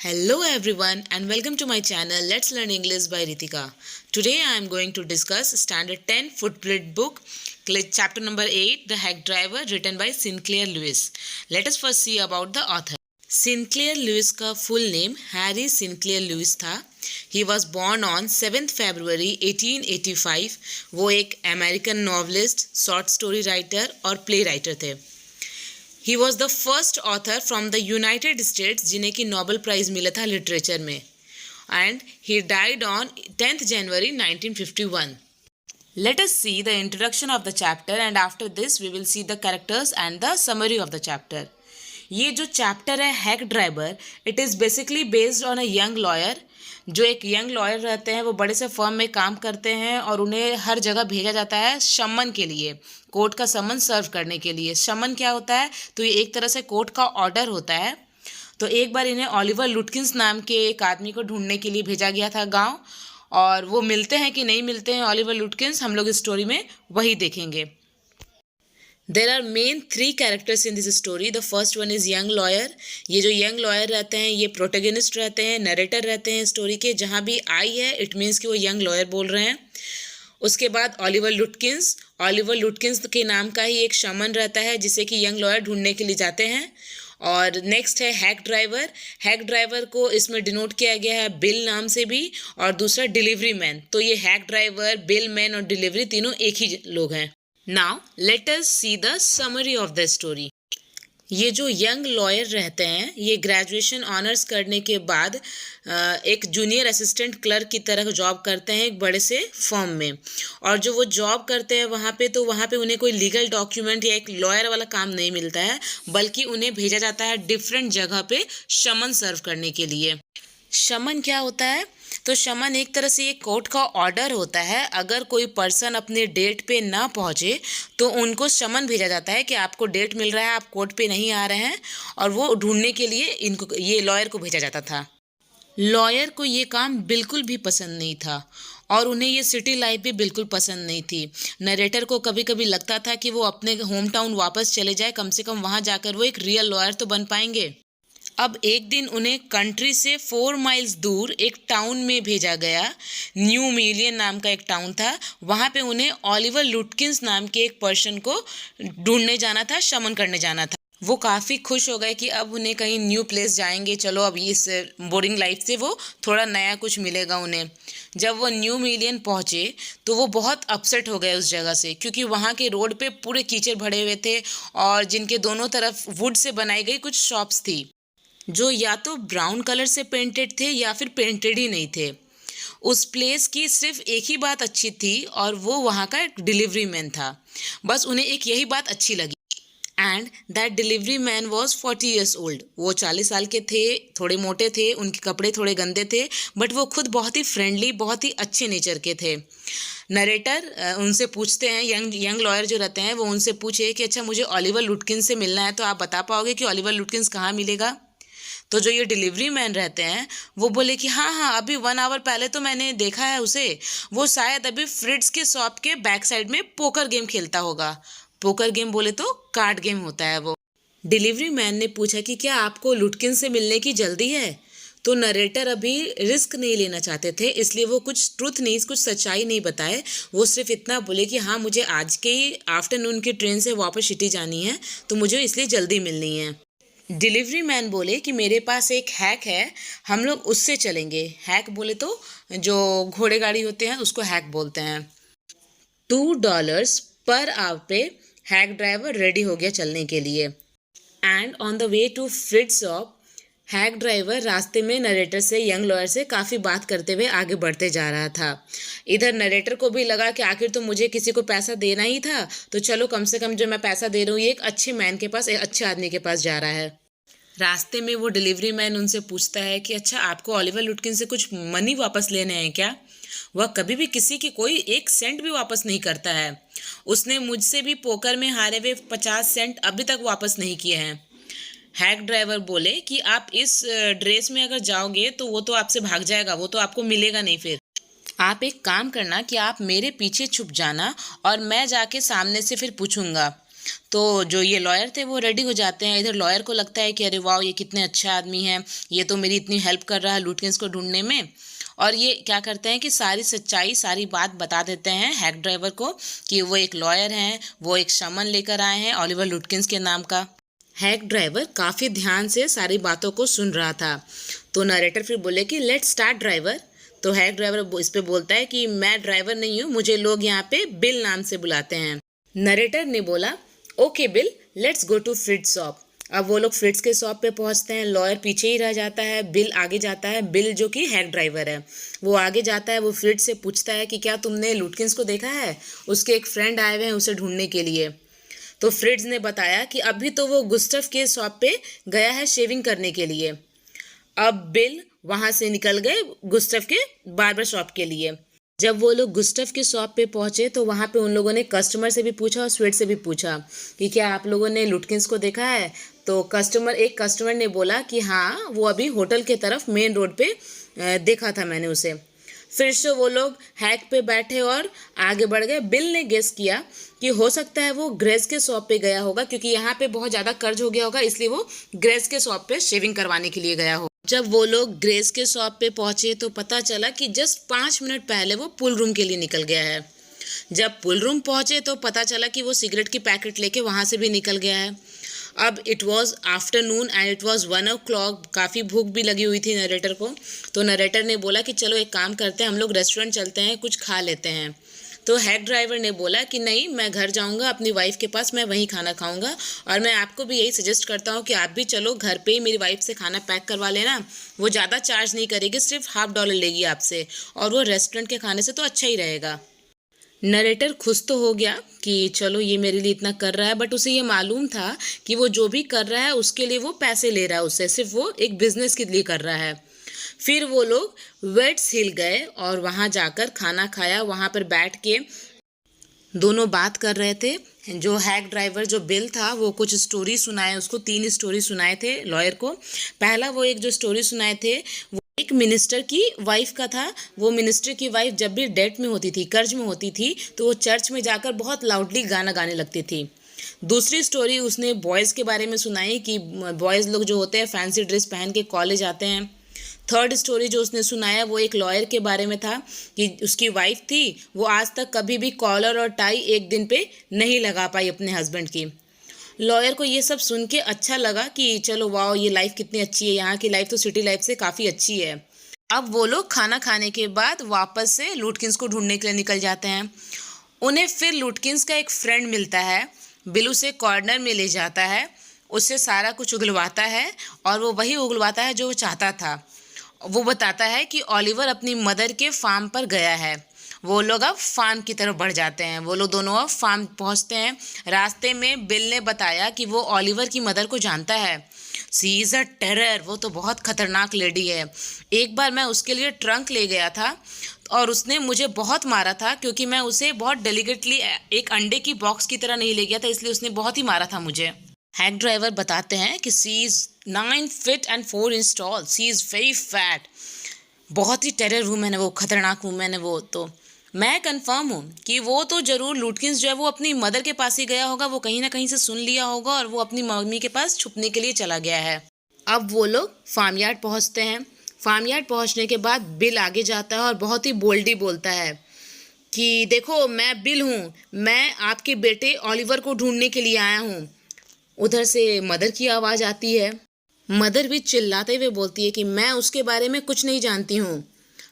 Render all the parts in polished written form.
Hello everyone and welcome to my channel Let's Learn English by Ritika. Today I am going to discuss Standard 10 Footprint book, chapter number 8, The Hack Driver, written by Sinclair Lewis. Let us first see about the author. Sinclair Lewis का full name Harry Sinclair Lewis था. He was born on 7th February 1885. वो एक American novelist, short story writer और play writer थे. He was the first author from the United states जिन्हें कि Nobel prize मिला था लिटरेचर में, and he died on 10th January 1951. Let us see the introduction of the chapter and after this we will see the characters and the summary of the chapter. ये जो chapter है hack driver, it is basically based on a young lawyer. जो एक young lawyer रहते हैं वो बड़े से फर्म में काम करते हैं और उन्हें हर जगह भेजा जाता है समन के लिए, कोर्ट का समन सर्व करने के लिए. समन क्या होता है? तो ये एक तरह से कोर्ट का ऑर्डर होता है. तो एक बार इन्हें ऑलिवर लुटकिंस नाम के एक आदमी को ढूंढने के लिए भेजा गया था गांव, और वो मिलते हैं कि नहीं मिलते हैं ऑलिवर लुटकिंस, हम लोग इस स्टोरी में वही देखेंगे. There are main 3 characters in this story. The first one is young lawyer. ये जो young lawyer रहते हैं ये प्रोटेगनिस्ट रहते हैं, नरेटर रहते हैं स्टोरी के. जहाँ भी आई है इट मीन्स कि वो यंग लॉयर बोल रहे हैं. उसके बाद ऑलिवर लुटकिंस. ऑलिवर लुटकिंस के नाम का ही एक शमन रहता है जिसे कि यंग लॉयर ढूंढने के लिए जाते हैं. और नेक्स्ट है हैक ड्राइवर. हैक ड्राइवर को इसमें डिनोट किया गया है बिल नाम से भी, और दूसरा डिलीवरी मैन. तो ये हैक ड्राइवर, बिल मैन और डिलीवरी तीनों एक ही लोग हैं. Now let us see the summary of the story. ये जो यंग लॉयर रहते हैं ये ग्रेजुएशन ऑनर्स करने के बाद एक जूनियर असिस्टेंट क्लर्क की तरह जॉब करते हैं एक बड़े से फर्म में. और जो वो जॉब करते हैं वहाँ पे उन्हें कोई लीगल डॉक्यूमेंट या एक लॉयर वाला काम नहीं मिलता है, बल्कि उन्हें भेजा जाता है डिफरेंट जगह पे समन सर्व करने के लिए. समन क्या होता है? तो समन एक तरह से ये कोर्ट का ऑर्डर होता है. अगर कोई पर्सन अपने डेट पे ना पहुँचे तो उनको समन भेजा जाता है कि आपको डेट मिल रहा है, आप कोर्ट पे नहीं आ रहे हैं, और वो ढूंढने के लिए इनको ये लॉयर को भेजा जाता था. लॉयर को ये काम बिल्कुल भी पसंद नहीं था और उन्हें ये सिटी लाइफ भी बिल्कुल पसंद नहीं थी. नरेटर को कभी कभी लगता था कि वो अपने होम टाउन वापस चले जाए, कम से कम वहाँ जाकर वो एक रियल लॉयर तो बन पाएंगे. अब एक दिन उन्हें कंट्री से 4 माइल्स दूर एक टाउन में भेजा गया. न्यू मिलियन नाम का एक टाउन था. वहाँ पे उन्हें ऑलिवर लुटकिंस नाम के एक पर्सन को ढूंढने जाना था, समन करने जाना था. वो काफ़ी खुश हो गए कि अब उन्हें कहीं न्यू प्लेस जाएंगे, चलो अब इस बोरिंग लाइफ से वो थोड़ा नया कुछ मिलेगा उन्हें. जब वो न्यू मिलियन पहुँचे तो वो बहुत अपसेट हो गए उस जगह से, क्योंकि वहाँ के रोड पे पूरे कीचड़ भरे हुए थे और जिनके दोनों तरफ वुड से बनाई गई कुछ शॉप्स थी जो या तो ब्राउन कलर से पेंटेड थे या फिर पेंटेड ही नहीं थे. उस प्लेस की सिर्फ एक ही बात अच्छी थी और वो वहाँ का एक डिलीवरी मैन था. बस उन्हें एक यही बात अच्छी लगी. And that delivery man was 40 years old. वो 40 साल के थे, थोड़े मोटे थे, उनके कपड़े थोड़े गंदे थे, बट वो खुद बहुत ही फ्रेंडली, बहुत ही अच्छे नेचर के थे. नरेटर उनसे पूछते हैं, यंग लॉयर जो रहते हैं वो उनसे पूछे कि अच्छा मुझे ऑलिवर लुटकिंस से मिलना है, तो आप बता पाओगे कि ऑलिवर लुटकिंस कहाँ मिलेगा? तो जो ये डिलीवरी मैन रहते हैं वो बोले कि हाँ अभी 1 hour पहले तो मैंने देखा है उसे, वो शायद अभी फ्रिट्स के शॉप के बैक साइड में पोकर गेम खेलता होगा. पोकर गेम बोले तो कार्ड गेम होता है वो. डिलीवरी मैन ने पूछा कि क्या आपको लुटकिन से मिलने की जल्दी है? तो नरेटर अभी रिस्क नहीं लेना चाहते थे, इसलिए वो कुछ ट्रुथ नहीं, कुछ सच्चाई नहीं बताए. वो सिर्फ इतना बोले कि हाँ मुझे आज के ही आफ्टरनून की ट्रेन से वापस सिटी जानी है, तो मुझे इसलिए जल्दी मिलनी है. डिलीवरी मैन बोले कि मेरे पास एक हैक है, हम लोग उससे चलेंगे. हैक बोले तो जो घोड़े गाड़ी होते हैं उसको हैक बोलते हैं. $2 पर आवर पे हैक ड्राइवर रेडी हो गया चलने के लिए. And on the way to Fritz shop, hack driver रास्ते में नरेटर से, यंग लॉयर से काफ़ी बात करते हुए आगे बढ़ते जा रहा था. इधर नरेटर को भी लगा कि आखिर तो मुझे किसी को पैसा देना ही था, तो चलो कम से कम जो मैं पैसा दे रहा हूँ ये एक अच्छे मैन के पास, एक अच्छे आदमी के पास जा रहा है. रास्ते में वो डिलीवरी मैन उनसे पूछता है कि अच्छा आपको ऑलिवर लुटकिन से कुछ मनी वापस लेने हैं क्या? वह कभी भी किसी की कोई 1 सेंट भी वापस नहीं करता है. उसने मुझसे भी पोकर में हारे हुए 50 सेंट अभी तक वापस नहीं किए हैं. हैक ड्राइवर बोले कि आप इस ड्रेस में अगर जाओगे तो वो तो आपसे भाग जाएगा, वो तो आपको मिलेगा नहीं. फिर आप एक काम करना कि आप मेरे पीछे छुप जाना और मैं जाके सामने से फिर पूछूंगा. तो जो ये लॉयर थे वो रेडी हो जाते हैं। इधर लॉयर को लगता है कि अरे वाह, ये कितने अच्छा आदमी है, ये तो मेरी इतनी हेल्प कर रहा है लुटकिंस को ढूंढने में। और ये क्या करते हैं कि सारी सच्चाई, सारी बात बता देते हैं हैक ड्राइवर को कि वो एक लॉयर हैं, वो एक समन लेकर आए हैं ओलिवर लुटकिंस के नाम का। हैक ड्राइवर काफ़ी ध्यान से सारी बातों को सुन रहा था। तो नरेटर फिर बोले कि लेट्स स्टार्ट ड्राइवर। तो हैक ड्राइवर इस पे बोलता है कि मैं ड्राइवर नहीं हूँ, मुझे लोग यहाँ पे बिल नाम से बुलाते हैं। नरेटर ने बोला okay Bill, let's go to Fritz shop. अब वो लोग फ्रिट्ज के शॉप पे पहुंचते हैं। लॉयर पीछे ही रह जाता है, बिल आगे जाता है। बिल जो कि हैक ड्राइवर है वो आगे जाता है। वो फ्रिट्ज से पूछता है कि क्या तुमने लुटकिंस को देखा है, उसके एक फ्रेंड आए हुए हैं उसे ढूंढने के लिए। तो फ्रिट्ज ने बताया कि अभी तो वो गुस्टफ के शॉप पे गया है शेविंग करने के लिए। अब बिल वहां से निकल गए गुस्टफ के बार्बर शॉप के लिए। जब वो लोग गुस्टफ के शॉप पे पहुंचे तो वहां पे उन लोगों ने कस्टमर से भी पूछा और स्वीट से भी पूछा कि क्या आप लोगों ने लुटकिंस को देखा है। तो एक कस्टमर ने बोला कि हाँ, वो अभी होटल के तरफ मेन रोड पे देखा था मैंने उसे। फिर से वो लोग हैक पे बैठे और आगे बढ़ गए। बिल ने गेस किया कि हो सकता है वो ग्रेस के शॉप पे गया होगा, क्योंकि यहाँ पे बहुत ज़्यादा कर्ज हो गया होगा, इसलिए वो ग्रेस के शॉप पे शेविंग करवाने के लिए गया हो। जब वो लोग ग्रेस के शॉप पे पहुंचे तो पता चला कि जस्ट 5 मिनट पहले वो पुल रूम के लिए निकल गया है। जब पुल रूम पहुंचे तो पता चला कि वो सिगरेट की पैकेट लेके वहां से भी निकल गया है। अब it was afternoon and it was 1 o'clock। काफ़ी भूख भी लगी हुई थी नरेटर को। तो नरेटर ने बोला कि चलो एक काम करते हैं, हम लोग रेस्टोरेंट चलते हैं, कुछ खा लेते हैं। तो हैक ड्राइवर ने बोला कि नहीं, मैं घर जाऊंगा अपनी वाइफ के पास, मैं वहीं खाना खाऊंगा। और मैं आपको भी यही सजेस्ट करता हूँ कि आप भी चलो, घर पे ही मेरी वाइफ से खाना पैक करवा लेना। वो ज़्यादा चार्ज नहीं करेगी, सिर्फ $50 लेगी आपसे, और वो रेस्टोरेंट के खाने से तो अच्छा ही रहेगा। नरेटर खुश तो हो गया कि चलो ये मेरे लिए इतना कर रहा है, बट उसे ये मालूम था कि वो जो भी कर रहा है उसके लिए वो पैसे ले रहा है उससे, सिर्फ वो एक बिजनेस के लिए कर रहा है। फिर वो लोग वेट्स हिल गए और वहाँ जाकर खाना खाया। वहाँ पर बैठ के दोनों बात कर रहे थे। जो हैक ड्राइवर जो बिल था वो कुछ स्टोरी सुनाए, उसको 3 स्टोरी सुनाए थे लॉयर को। पहला वो एक जो स्टोरी सुनाए थे वो एक मिनिस्टर की वाइफ का था। वो मिनिस्टर की वाइफ जब भी डेट में होती थी, कर्ज में होती थी, तो वो चर्च में जाकर बहुत लाउडली गाना गाने लगती थी। दूसरी स्टोरी उसने बॉयज़ के बारे में सुनाई कि बॉयज़ लोग जो होते हैं फैंसी ड्रेस पहन के कॉलेज आते हैं। थर्ड स्टोरी जो उसने सुनाया वो एक लॉयर के बारे में था कि उसकी वाइफ थी, वो आज तक कभी भी कॉलर और टाई एक दिन पे नहीं लगा पाई अपने हस्बैंड की। लॉयर को ये सब सुन के अच्छा लगा कि चलो वाह, ये लाइफ कितनी अच्छी है, यहाँ की लाइफ तो सिटी लाइफ से काफ़ी अच्छी है। अब वो लोग खाना खाने के बाद वापस से लुटकिंस को ढूंढने के लिए निकल जाते हैं। उन्हें फिर लुटकिंस का एक फ्रेंड मिलता है। बिल उसे कॉर्नर में ले जाता है, उससे सारा कुछ उगलवाता है, और वो वही उगलवाता है जो वो चाहता था। वो बताता है कि ओलिवर अपनी मदर के फार्म पर गया है। वो लोग अब फार्म की तरफ बढ़ जाते हैं। वो लोग दोनों अब फार्म पहुंचते हैं। रास्ते में बिल ने बताया कि वो ओलिवर की मदर को जानता है। सी इज़ अ टेरर, वो तो बहुत खतरनाक लेडी है। एक बार मैं उसके लिए ट्रंक ले गया था और उसने मुझे बहुत मारा था, क्योंकि मैं उसे बहुत डेलिकेटली एक अंडे की बॉक्स की तरह नहीं ले गया था, इसलिए उसने बहुत ही मारा था मुझे। हैक ड्राइवर बताते हैं कि she is 9 feet and 4 inches tall, she is very fat. बहुत ही टेरर वूमेन है वो, खतरनाक वूमेन है वो। तो मैं कंफर्म हूँ कि वो तो ज़रूर लुटकिंस जो है वो अपनी मदर के पास ही गया होगा, वो कहीं ना कहीं से सुन लिया होगा और वो अपनी मम्मी के पास छुपने के लिए चला गया है। अब वो लोग फार्म यार्ड पहुँचते हैं। फार्म यार्ड पहुँचने के बाद बिल आगे जाता है और बहुत ही बोल्डली बोलता है कि देखो, मैं बिल हूँ, मैं आपके बेटे ओलिवर को ढूंढने के लिए आया हूँ। उधर से मदर की आवाज़ आती है। मदर भी चिल्लाते हुए बोलती है कि मैं उसके बारे में कुछ नहीं जानती हूँ।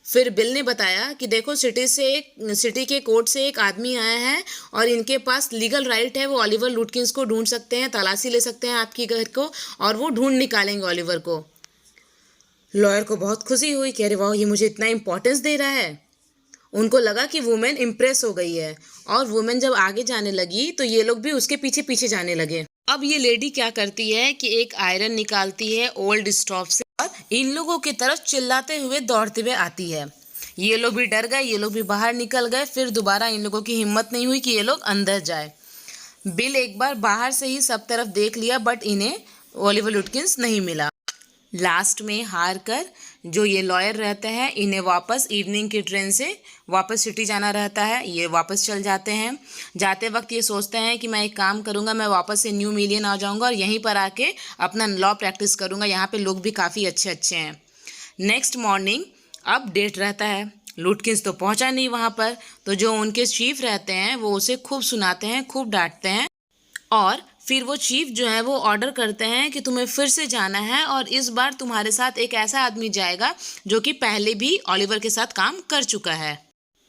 फिर बिल ने बताया कि देखो, सिटी के कोर्ट से एक आदमी आया है और इनके पास लीगल राइट है, वो ओलिवर लुटकिंस को ढूंढ सकते हैं, तलाशी ले सकते हैं आपकी घर को, और वो ढूंढ निकालेंगे ओलिवर को। लॉयर को बहुत खुशी हुई कि अरे वाह, ये मुझे इतना इंपॉर्टेंस दे रहा है। उनको लगा कि वुमेन इम्प्रेस हो गई है, और वुमेन जब आगे जाने लगी तो ये लोग भी उसके पीछे पीछे जाने लगे। अब ये लेडी क्या करती है कि एक आयरन निकालती है ओल्ड स्टॉव से और इन लोगों की तरफ चिल्लाते हुए दौड़ते हुए आती है। ये लोग भी डर गए, ये लोग भी बाहर निकल गए। फिर दोबारा इन लोगों की हिम्मत नहीं हुई कि ये लोग अंदर जाए। बिल एक बार बाहर से ही सब तरफ देख लिया, बट इन्हें ओलिवर लुटकिंस नहीं मिला। लास्ट में हार कर जो ये लॉयर रहते हैं, इन्हें वापस इवनिंग की ट्रेन से वापस सिटी जाना रहता है। ये वापस चल जाते हैं। जाते वक्त ये सोचते हैं कि मैं एक काम करूँगा, मैं वापस से न्यू मिलियन आ जाऊँगा और यहीं पर आके अपना लॉ प्रैक्टिस करूँगा। यहाँ पे लोग भी काफ़ी अच्छे अच्छे हैं। नेक्स्ट मॉर्निंग अब डेट रहता है। लुटकिंस तो पहुँचा नहीं वहाँ पर, तो जो उनके चीफ रहते हैं वो उसे खूब सुनाते हैं, खूब डांटते हैं और फिर वो चीफ जो है वो ऑर्डर करते हैं कि तुम्हें फिर से जाना है और इस बार तुम्हारे साथ एक ऐसा आदमी जाएगा जो कि पहले भी ओलिवर के साथ काम कर चुका है।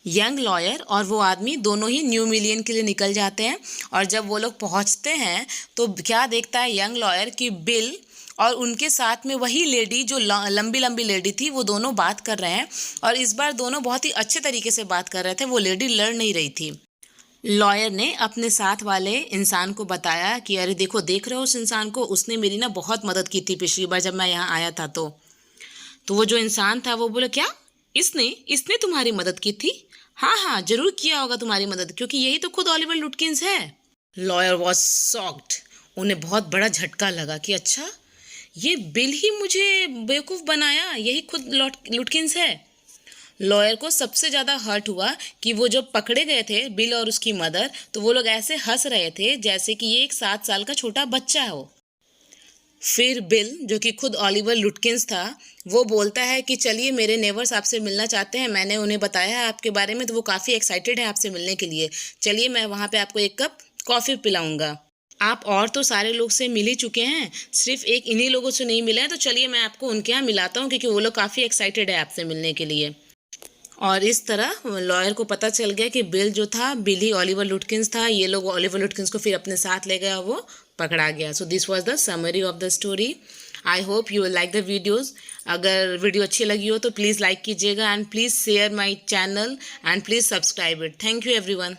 यंग लॉयर और वो आदमी दोनों ही न्यू मिलियन के लिए निकल जाते हैं और जब वो लोग पहुंचते हैं तो क्या देखता है यंग लॉयर कि बिल और उनके साथ में वही लेडी जो लंबी लंबी लेडी थी, वो दोनों बात कर रहे हैं और इस बार दोनों बहुत ही अच्छे तरीके से बात कर रहे थे। वो लेडी लड़ नहीं रही थी। लॉयर ने अपने साथ वाले इंसान को बताया कि अरे देखो, देख रहे हो उस इंसान को, उसने मेरी ना बहुत मदद की थी पिछली बार जब मैं यहाँ आया था। तो वो जो इंसान था वो बोला, क्या इसने इसने तुम्हारी मदद की थी? हाँ हाँ, जरूर किया होगा तुम्हारी मदद, क्योंकि यही तो खुद ओलिवर लुटकिंस है। Lawyer was shocked. उन्हें बहुत बड़ा झटका लगा कि अच्छा, ये बिल ही मुझे बेवकूफ़ बनाया, यही खुद लुटकिंस है। लॉयर को सबसे ज़्यादा हर्ट हुआ कि वो जब पकड़े गए थे बिल और उसकी मदर, तो वो लोग ऐसे हंस रहे थे जैसे कि ये एक 7 साल का छोटा बच्चा हो। फिर बिल, जो कि खुद ओलिवर लुटकिंस था, वो बोलता है कि चलिए, मेरे नेबर्स आपसे मिलना चाहते हैं, मैंने उन्हें बताया है आपके बारे में, तो वो काफ़ी एक्साइटेड है आपसे मिलने के लिए। चलिए, मैं वहाँ पे आपको एक कप कॉफ़ी पिलाऊंगा। आप और तो सारे लोग से मिल ही चुके हैं, सिर्फ एक इन्हीं लोगों से नहीं मिला है, तो चलिए मैं आपको उनके यहाँ मिलाता हूँ, क्योंकि वो लोग काफ़ी एक्साइटेड है आपसे मिलने के लिए। और इस तरह लॉयर को पता चल गया कि बिल जो था, बिल ही ओलिवर लुटकिंस था। ये लोग ओलिवर लुटकिंस को फिर अपने साथ ले गए और वो पकड़ा गया। So this was the summary of the story. I hope you will like the videos. अगर वीडियो अच्छी लगी हो तो प्लीज़ लाइक कीजिएगा and please share my channel and please subscribe it. Thank you everyone.